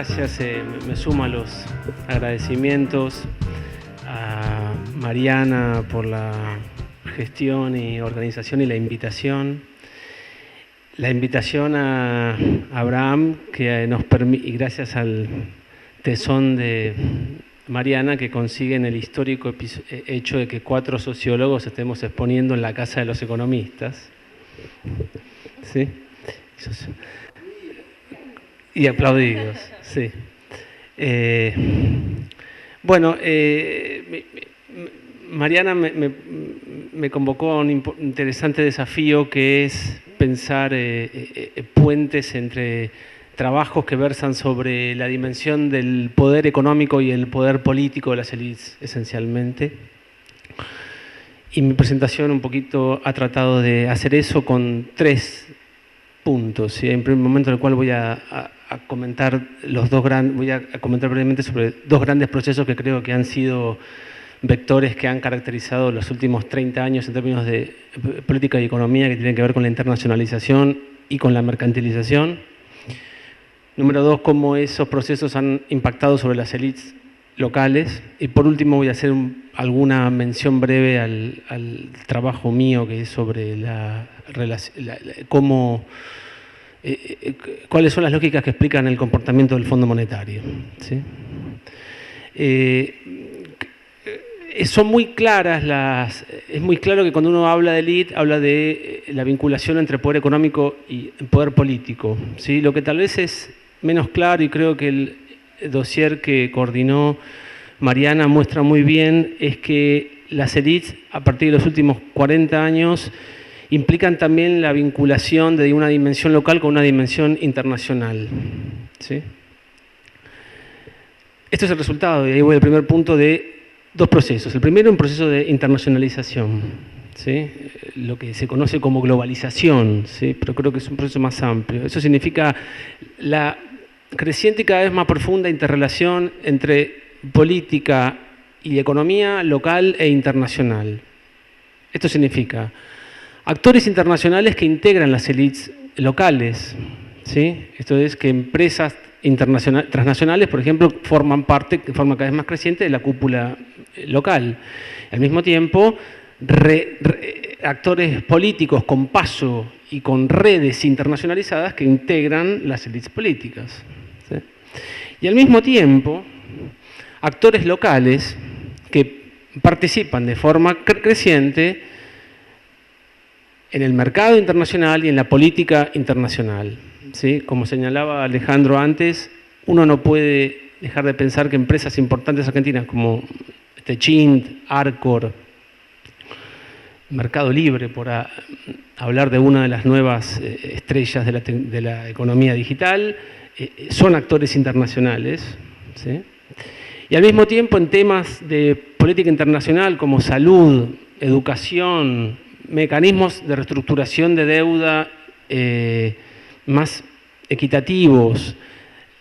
gracias. Me sumo a los agradecimientos a Mariana por la gestión y organización y la invitación. La invitación a Abraham, que nos permite, y gracias al tesón de Mariana, que consigue en el histórico hecho de que 4 sociólogos estemos exponiendo en la Casa de los Economistas. ¿Sí? Y aplaudidos, sí. Bueno, Mariana me convocó a un interesante desafío, que es pensar puentes entre trabajos que versan sobre la dimensión del poder económico y el poder político de las élites, esencialmente. Y mi presentación un poquito ha tratado de hacer eso con 3 puntos. ¿Sí? En primer momento, en el cual voy a comentar voy a comentar brevemente sobre 2 grandes procesos que creo que han sido vectores que han caracterizado los últimos 30 años en términos de política y economía, que tienen que ver con la internacionalización y con la mercantilización. Número 2, cómo esos procesos han impactado sobre las élites locales. Y por último voy a hacer alguna mención breve al trabajo mío, que es sobre cuáles son las lógicas que explican el comportamiento del Fondo Monetario. ¿Sí? Son muy claras es muy claro que cuando uno habla de élite, habla de la vinculación entre poder económico y poder político. ¿Sí? Lo que tal vez es menos claro, y creo que el dossier que coordinó Mariana muestra muy bien, es que las élites, a partir de los últimos 40 años, implican también la vinculación de una dimensión local con una dimensión internacional. ¿Sí? Esto es el resultado, y ahí voy al primer punto, de 2 procesos. El primero, un proceso de internacionalización, ¿sí? Lo que se conoce como globalización, ¿sí? Pero creo que es un proceso más amplio. Eso significa la creciente y cada vez más profunda interrelación entre política y economía local e internacional. Esto significa actores internacionales que integran las élites locales, ¿sí? Esto es que empresas transnacionales, por ejemplo, forman parte, de forma cada vez más creciente, de la cúpula local. Al mismo tiempo, actores políticos con paso y con redes internacionalizadas que integran las élites políticas. ¿Sí? Y al mismo tiempo, actores locales que participan de forma creciente en el mercado internacional y en la política internacional. ¿Sí? Como señalaba Alejandro antes, uno no puede dejar de pensar que empresas importantes argentinas como Techint, Arcor, Mercado Libre, por hablar de una de las nuevas estrellas de la economía digital, son actores internacionales. ¿Sí? Y al mismo tiempo, en temas de política internacional como salud, educación, mecanismos de reestructuración de deuda más equitativos,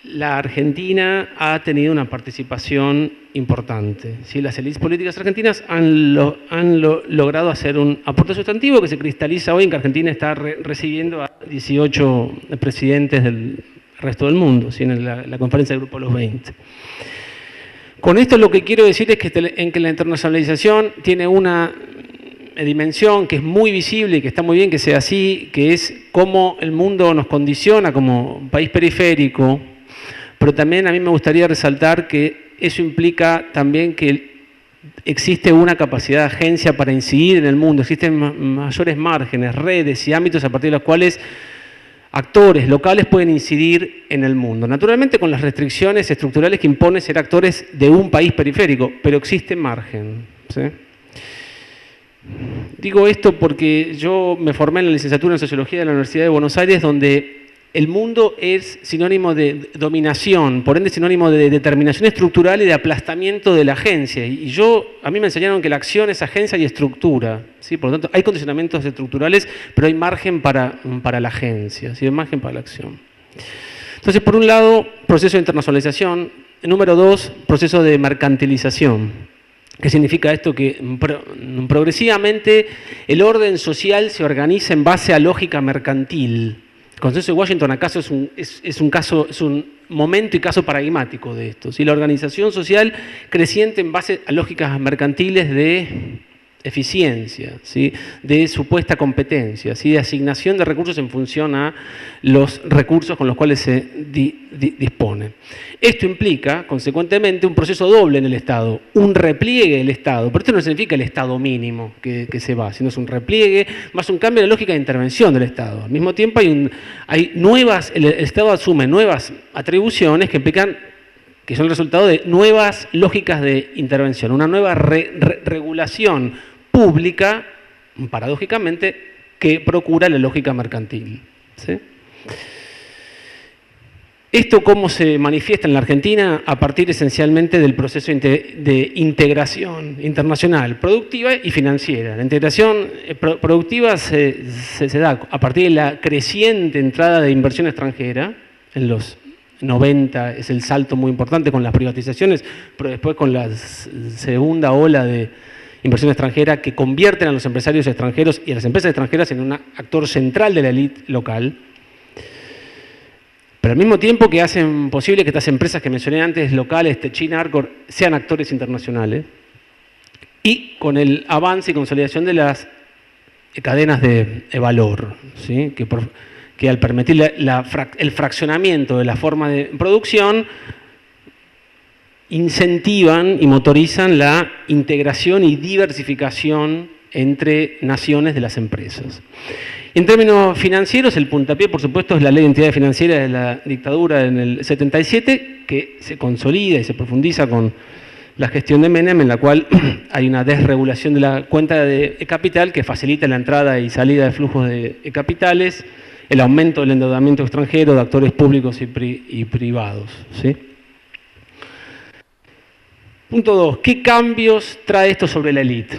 la Argentina ha tenido una participación importante. ¿Sí? Las élites políticas argentinas han logrado hacer un aporte sustantivo que se cristaliza hoy en que Argentina está recibiendo a 18 presidentes del resto del mundo, ¿sí? En la conferencia del Grupo de los 20. Con esto lo que quiero decir es que la internacionalización tiene una dimensión que es muy visible y que está muy bien que sea así, que es cómo el mundo nos condiciona como país periférico, pero también a mí me gustaría resaltar que eso implica también que existe una capacidad de agencia para incidir en el mundo, existen mayores márgenes, redes y ámbitos a partir de los cuales actores locales pueden incidir en el mundo. Naturalmente con las restricciones estructurales que impone ser actores de un país periférico, pero existe margen. ¿Sí? Digo esto porque yo me formé en la licenciatura en Sociología de la Universidad de Buenos Aires, donde el mundo es sinónimo de dominación, por ende sinónimo de determinación estructural y de aplastamiento de la agencia. Y a mí me enseñaron que la acción es agencia y estructura, ¿sí? Por lo tanto, hay condicionamientos estructurales, pero hay margen para la agencia, ¿sí? Hay margen para la acción. Entonces, por un lado, proceso de internacionalización. Número 2, proceso de mercantilización. ¿Qué significa esto? Que progresivamente el orden social se organiza en base a lógica mercantil. consenso de Washington acaso es un momento y caso paradigmático de esto. ¿Sí? La organización social creciente en base a lógicas mercantiles de eficiencia, ¿sí? De supuesta competencia, ¿sí? De asignación de recursos en función a los recursos con los cuales se dispone. Esto implica, consecuentemente, un proceso doble en el Estado, un repliegue del Estado, pero esto no significa el Estado mínimo que se va, sino es un repliegue, más un cambio de la lógica de intervención del Estado. Al mismo tiempo el Estado asume nuevas atribuciones que implican que son el resultado de nuevas lógicas de intervención, una nueva regulación pública, paradójicamente, que procura la lógica mercantil. ¿Sí? ¿Esto cómo se manifiesta en la Argentina? A partir esencialmente del proceso de integración internacional, productiva y financiera. La integración productiva se da a partir de la creciente entrada de inversión extranjera. En los 90 es el salto muy importante con las privatizaciones, pero después con la segunda ola de inversión extranjera que convierten a los empresarios extranjeros y a las empresas extranjeras en un actor central de la élite local, pero al mismo tiempo que hacen posible que estas empresas que mencioné antes, locales, Techin, Arcor, sean actores internacionales, y con el avance y consolidación de las cadenas de valor, ¿sí? que al permitir el fraccionamiento de la forma de producción, incentivan y motorizan la integración y diversificación entre naciones de las empresas. En términos financieros, el puntapié, por supuesto, es la Ley de Entidades Financieras de la dictadura en el 77, que se consolida y se profundiza con la gestión de Menem, en la cual hay una desregulación de la cuenta de capital que facilita la entrada y salida de flujos de capitales, el aumento del endeudamiento extranjero de actores públicos y privados, ¿sí? Punto 2. ¿Qué cambios trae esto sobre la élite?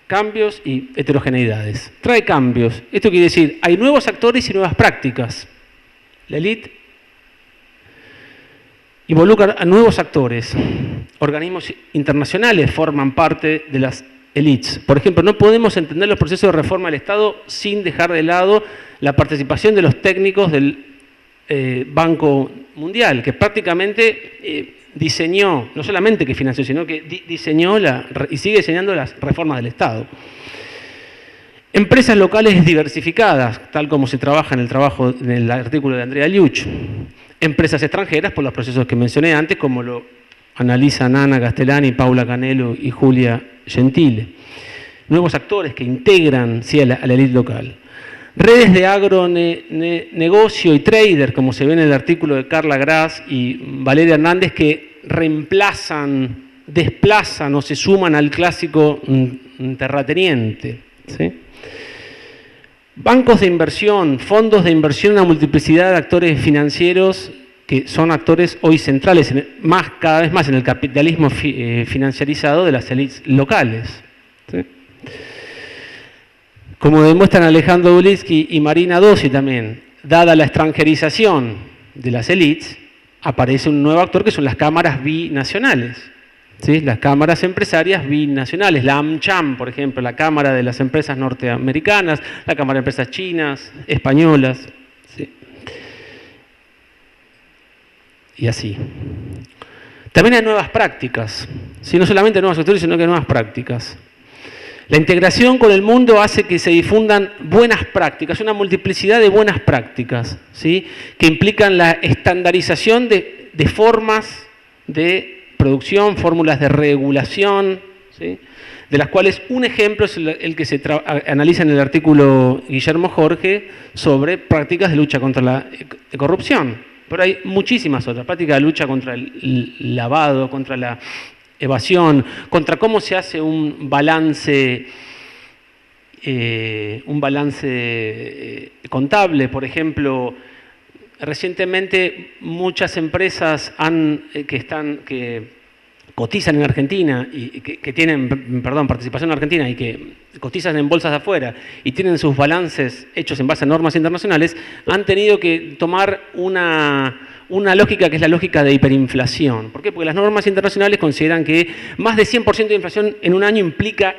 Cambios y heterogeneidades. Trae cambios. Esto quiere decir, hay nuevos actores y nuevas prácticas. La élite involucra a nuevos actores. Organismos internacionales forman parte de las élites. Por ejemplo, no podemos entender los procesos de reforma del Estado sin dejar de lado la participación de los técnicos del Banco Mundial, que prácticamente diseñó, no solamente que financió, sino que diseñó y sigue diseñando las reformas del Estado. Empresas locales diversificadas, tal como se trabaja en el artículo de Andrea Liuch. Empresas extranjeras, por los procesos que mencioné antes, como lo analizan Ana Castellani, Paula Canelo y Julia Gentile. Nuevos actores que integran, ¿sí?, a la élite local. Redes de agronegocio y trader, como se ve en el artículo de Carla Gras y Valeria Hernández, que desplazan o se suman al clásico terrateniente, ¿sí? Bancos de inversión, fondos de inversión, una multiplicidad de actores financieros que son actores hoy centrales, cada vez más en el capitalismo financiarizado de las élites locales, ¿sí? Como demuestran Alejandro Ulitsky y Marina Dossi también, dada la extranjerización de las élites, aparece un nuevo actor que son las cámaras binacionales, ¿sí? Las cámaras empresarias binacionales, la AmCham, por ejemplo, la Cámara de las Empresas Norteamericanas, la Cámara de Empresas Chinas, Españolas, ¿sí? Y así. También hay nuevas prácticas, ¿sí? No solamente nuevos actores, sino que nuevas prácticas. La integración con el mundo hace que se difundan buenas prácticas, una multiplicidad de buenas prácticas, ¿sí?, que implican la estandarización de formas de producción, fórmulas de regulación, ¿sí?, de las cuales un ejemplo es el que se analiza en el artículo Guillermo Jorge sobre prácticas de lucha contra la corrupción. Pero hay muchísimas otras, prácticas de lucha contra el lavado, contra la evasión, contra cómo se hace un balance contable. Por ejemplo, recientemente muchas empresas que cotizan en Argentina y que tienen, participación en Argentina y que cotizan en bolsas de afuera y tienen sus balances hechos en base a normas internacionales, han tenido que tomar una lógica que es la lógica de hiperinflación. ¿Por qué? Porque las normas internacionales consideran que más de 100% de inflación en un año implica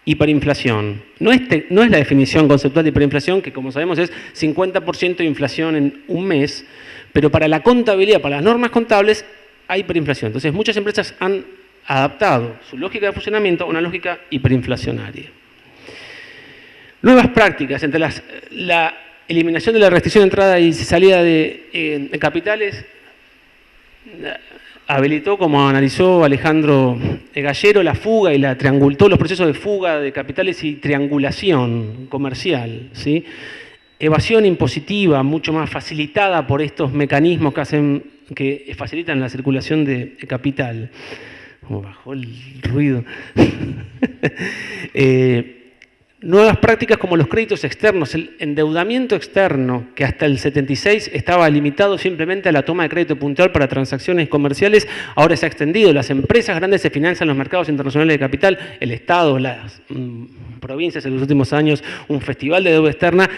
hiperinflación. No es la definición conceptual de hiperinflación, que como sabemos es 50% de inflación en un mes, pero para la contabilidad, para las normas contables, hay hiperinflación. Entonces, muchas empresas han adaptado su lógica de funcionamiento a una lógica hiperinflacionaria. Nuevas prácticas, entre la eliminación de la restricción de entrada y salida de capitales, habilitó, como analizó Alejandro Gallero, la fuga y todos los procesos de fuga de capitales y triangulación comercial, ¿sí? Evasión impositiva, mucho más facilitada por estos mecanismos que facilitan la circulación de capital. Como bajó el ruido. Nuevas prácticas como los créditos externos, el endeudamiento externo, que hasta el 76 estaba limitado simplemente a la toma de crédito puntual para transacciones comerciales, ahora se ha extendido. Las empresas grandes se financian en los mercados internacionales de capital, el Estado, las provincias en los últimos años, un festival de deuda externa,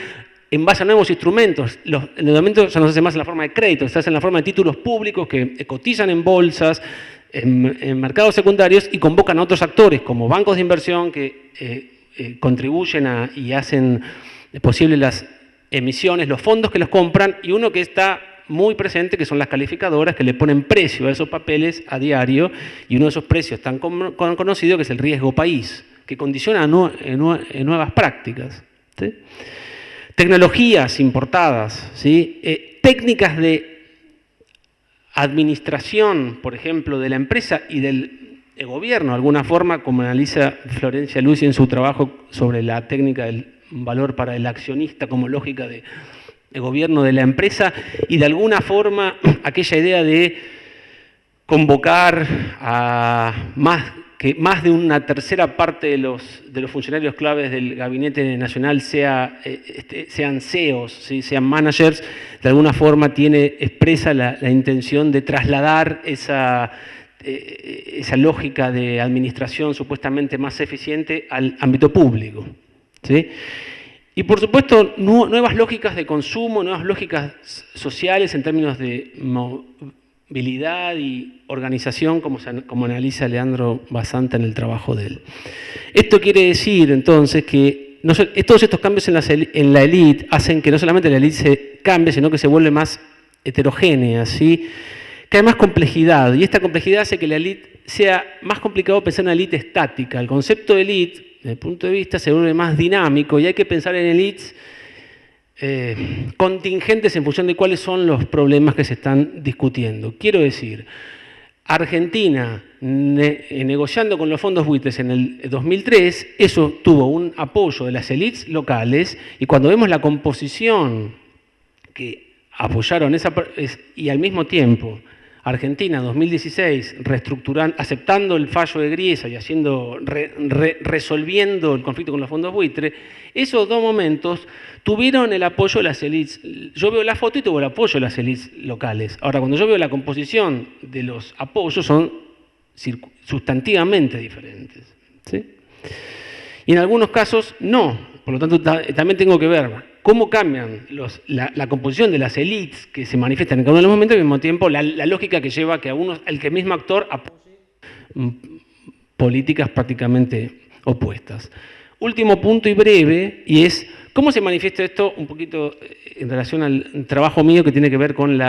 en base a nuevos instrumentos. Los endeudamientos ya no se hace más en la forma de crédito, se hace en la forma de títulos públicos que cotizan en bolsas, en mercados secundarios y convocan a otros actores como bancos de inversión que contribuyen y hacen posible las emisiones, los fondos que los compran, y uno que está muy presente, que son las calificadoras que le ponen precio a esos papeles a diario, y uno de esos precios tan conocido que es el riesgo país, que condiciona nuevas prácticas, ¿sí? Tecnologías importadas, ¿sí? Técnicas de administración, por ejemplo, de la empresa y del gobierno, de alguna forma, como analiza Florencia Luisi en su trabajo sobre la técnica del valor para el accionista como lógica de gobierno de la empresa, y de alguna forma aquella idea de convocar a más de una tercera parte de los funcionarios claves del Gabinete Nacional sean CEOs, ¿sí? Sean managers, de alguna forma expresa la intención de trasladar esa lógica de administración supuestamente más eficiente al ámbito público, ¿sí? Y por supuesto, nuevas lógicas de consumo, nuevas lógicas sociales en términos de movilidad y organización, como analiza Leandro Basanta en el trabajo de él. Esto quiere decir, entonces, que todos estos cambios en la élite hacen que no solamente la élite se cambie, sino que se vuelve más heterogénea, ¿sí? Que hay más complejidad, y esta complejidad hace que la élite sea más complicado pensar en una élite estática. El concepto de élite, desde el punto de vista, se vuelve más dinámico, y hay que pensar en élites contingentes en función de cuáles son los problemas que se están discutiendo. Quiero decir, Argentina, negociando con los fondos buitres en el 2003, eso tuvo un apoyo de las élites locales, y cuando vemos la composición que apoyaron y al mismo tiempo Argentina 2016 aceptando el fallo de Griesa y resolviendo el conflicto con los fondos buitre, esos dos momentos tuvieron el apoyo de las élites. Yo veo la foto y tuvo el apoyo de las élites locales. Ahora, cuando yo veo la composición de los apoyos, son sustantivamente diferentes, ¿sí? Y en algunos casos no. Por lo tanto, también tengo que ver cómo cambian la composición de las élites que se manifiestan en cada uno de los momentos, y al mismo tiempo la lógica que lleva a que el que el mismo actor apoye políticas prácticamente opuestas. Último punto y breve, y es cómo se manifiesta esto un poquito en relación al trabajo mío que tiene que ver con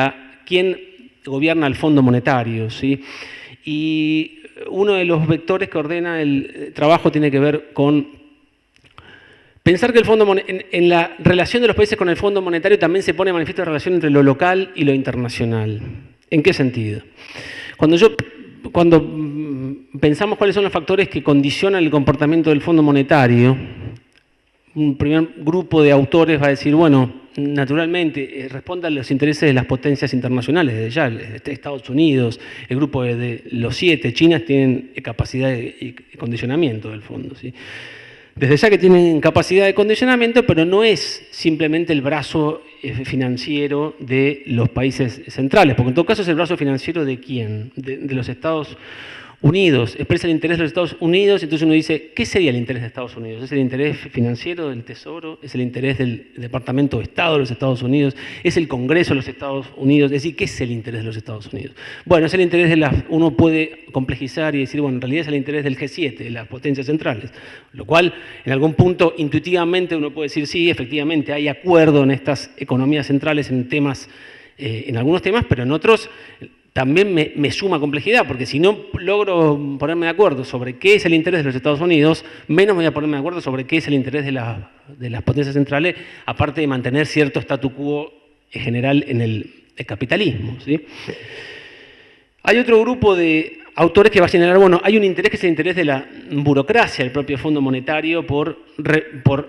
quién gobierna el Fondo Monetario, ¿sí? Y uno de los vectores que ordena el trabajo tiene que ver con pensar que en la relación de los países con el Fondo Monetario también se pone manifiesto la relación entre lo local y lo internacional. ¿En qué sentido? Cuando pensamos cuáles son los factores que condicionan el comportamiento del Fondo Monetario, un primer grupo de autores va a decir, bueno, naturalmente responde a los intereses de las potencias internacionales, desde ya, Estados Unidos, el grupo de los 7, China, tienen capacidad y condicionamiento del fondo, ¿sí? Desde ya que tienen capacidad de condicionamiento, pero no es simplemente el brazo financiero de los países centrales, porque en todo caso es el brazo financiero ¿de quién? De los Estados Unidos, expresa el interés de los Estados Unidos, entonces uno dice, ¿qué sería el interés de Estados Unidos? ¿Es el interés financiero del Tesoro? ¿Es el interés del Departamento de Estado de los Estados Unidos? ¿Es el Congreso de los Estados Unidos? Es decir, ¿qué es el interés de los Estados Unidos? Bueno, es el interés de uno puede complejizar y decir, bueno, en realidad es el interés del G7, de las potencias centrales, lo cual en algún punto intuitivamente uno puede decir, sí, efectivamente hay acuerdo en estas economías centrales en temas, en algunos temas, pero en otros también me suma complejidad, porque si no logro ponerme de acuerdo sobre qué es el interés de los Estados Unidos, menos voy a ponerme de acuerdo sobre qué es el interés de las potencias centrales, aparte de mantener cierto statu quo general en el capitalismo, ¿sí? Hay otro grupo de autores que va a señalar, bueno, hay un interés que es el interés de la burocracia del propio Fondo Monetario por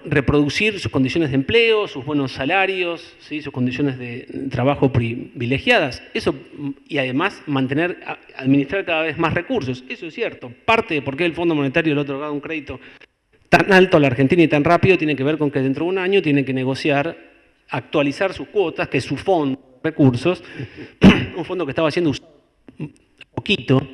reproducir sus condiciones de empleo, sus buenos salarios, ¿sí? Sus condiciones de trabajo privilegiadas. Eso, y además administrar cada vez más recursos. Eso es cierto. Parte de por qué el Fondo Monetario le ha otorgado un crédito tan alto a la Argentina y tan rápido tiene que ver con que dentro de un año tiene que negociar, actualizar sus cuotas, que es su fondo de recursos, un fondo que estaba siendo usado poquito.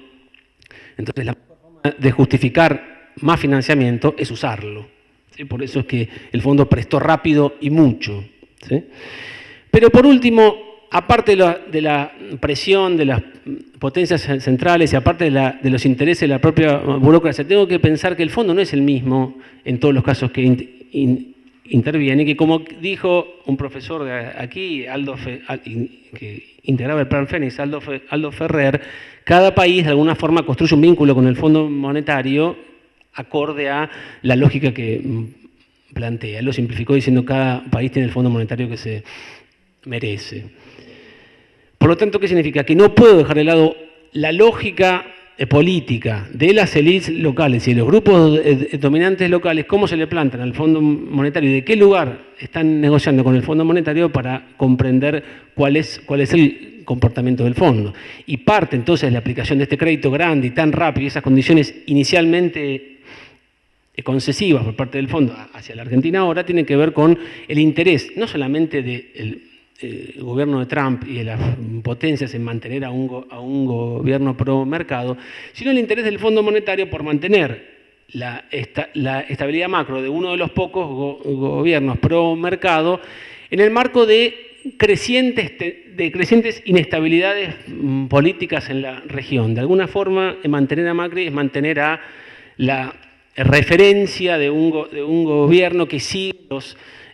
Entonces la forma de justificar más financiamiento es usarlo, ¿sí? Por eso es que el fondo prestó rápido y mucho, ¿sí? Pero por último, aparte de la presión de las potencias centrales y aparte de los intereses de la propia burocracia, tengo que pensar que el fondo no es el mismo en todos los casos que interviene, que como dijo un profesor de aquí, que integraba el Plan Fénix, Aldo Ferrer, cada país de alguna forma construye un vínculo con el Fondo Monetario acorde a la lógica que plantea. Él lo simplificó diciendo que cada país tiene el Fondo Monetario que se merece. Por lo tanto, ¿qué significa? Que no puedo dejar de lado la lógica política de las élites locales y de los grupos dominantes locales, cómo se le plantan al Fondo Monetario y de qué lugar están negociando con el Fondo Monetario para comprender cuál es el comportamiento del fondo. Y parte entonces de la aplicación de este crédito grande y tan rápido y esas condiciones inicialmente concesivas por parte del fondo hacia la Argentina ahora tienen que ver con el interés no solamente del gobierno de Trump y de las potencias en mantener a un gobierno pro mercado, sino el interés del Fondo Monetario por mantener la estabilidad macro de uno de los pocos gobiernos pro mercado en el marco de crecientes inestabilidades políticas en la región. De alguna forma, mantener a Macri es mantener a la referencia de un gobierno que sigue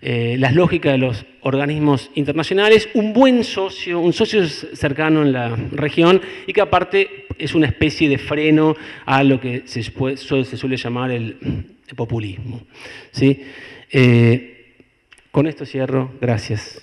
las lógicas de los organismos internacionales, un buen socio, un socio cercano en la región y que aparte es una especie de freno a lo que se suele llamar el populismo, ¿sí? Con esto cierro. Gracias.